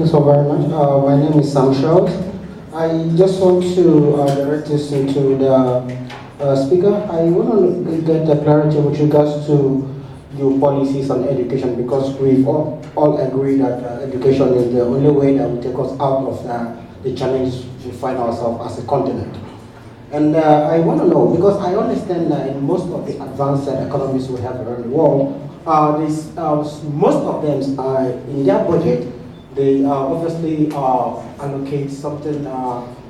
Thanks so very much. My name is Sam Charles. I just want to direct this into the speaker. I want to get the clarity with regards to your policies on education because we've all agree that education is the only way that will take us out of the challenge we find ourselves as a continent. And I want to know, because I understand that in most of the advanced economies we have around the world, most of them in their budget, they obviously allocate something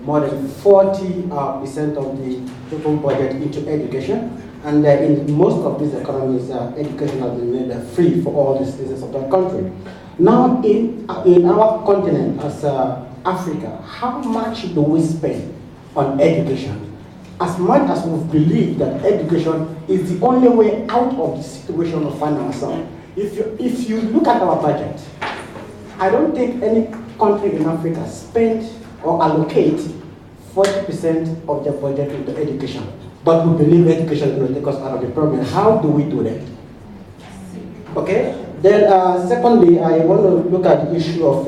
more than 40% of the total budget into education. And in most of these economies, education has been made free for all the citizens of that country. Now, in our continent, as Africa, how much do we spend on education? As much as we believe that education is the only way out of the situation we find ourselves. If you look at our budget, I don't think any country in Africa spend or allocate 40% of their budget into education. But we believe education will take us out of the problem. How do we do that? Okay. Then secondly, I want to look at the issue of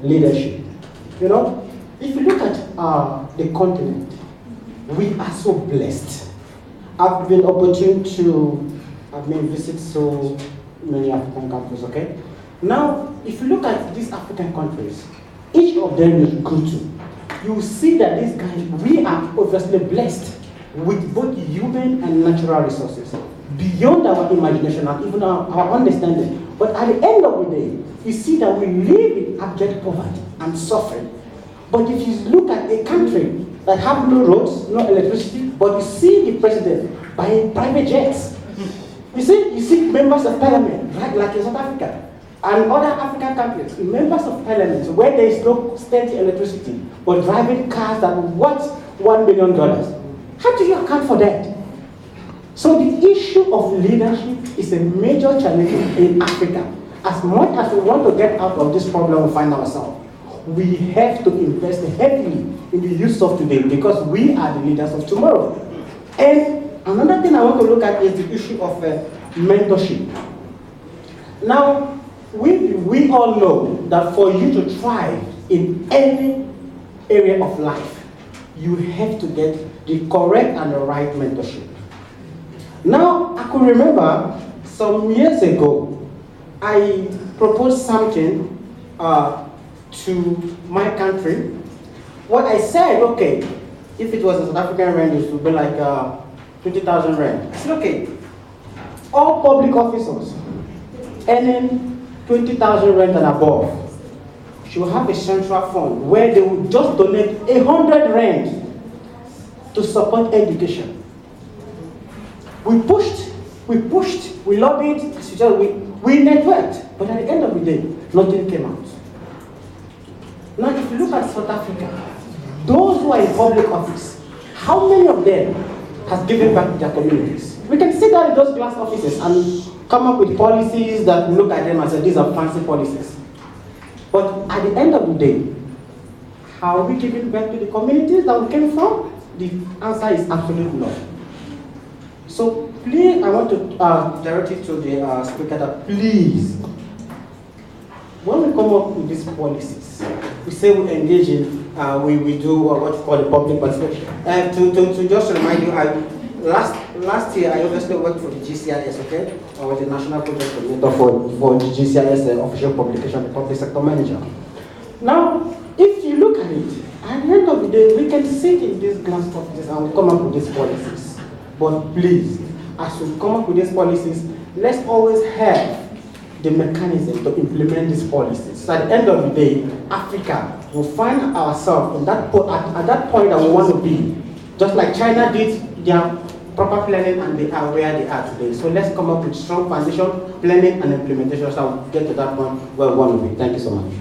leadership. You know, if you look at the continent, we are so blessed. I've been opportune to visit so many African countries, okay? Now, if you look at these African countries, each of them is good too. You see that these guys, we are obviously blessed with both human and natural resources, beyond our imagination and even our understanding. But at the end of the day, you see that we live in abject poverty and suffering. But if you look at a country that have no roads, no electricity, but you see the president buying private jets. You see members of parliament, right, like in South Africa, and other African countries, members of parliament, where there is no steady electricity, but driving cars that worth $1 billion. How do you account for that? So the issue of leadership is a major challenge in Africa. As much as we want to get out of this problem we find ourselves, we have to invest heavily in the youth of today because we are the leaders of tomorrow. And another thing I want to look at is the issue of mentorship. Now, we all know that for you to thrive in any area of life, you have to get the correct and the right mentorship. Now, I could remember some years ago, I proposed something to my country. What I said, okay, if it was a South African rand, it would be like 20,000 rand. I said, okay, all public officers earning 20,000 rand and above should have a central fund where they would just donate 100 rand to support education. We pushed, we lobbied, we networked, but at the end of the day, nothing came out. Now, if you look at South Africa, those who are in public office, how many of them has given back to their communities? We can sit down in those glass offices and come up with policies that look at them and say, these are fancy policies. But at the end of the day, how are we giving back to the communities that we came from? The answer is absolutely no. So please, I want to direct it to the speaker that please, when we come up with these policies, we say we engage in, we do what you call the public participation. To just remind you, last year I obviously worked for the GCIS, okay? I was the National Project Coordinator for the GCIS official publication, the Public Sector Manager. Now, if you look at it, at the end of the day, we can sit in these glass offices and we come up with these policies. But please, as we come up with these policies, let's always have the mechanism to implement these policies. So at the end of the day, Africa will find ourselves in at that point that we want to be. Just like China did their proper planning and they are where they are today. So let's come up with strong foundation, planning and implementation so we get to that point where we want to be. Thank you so much.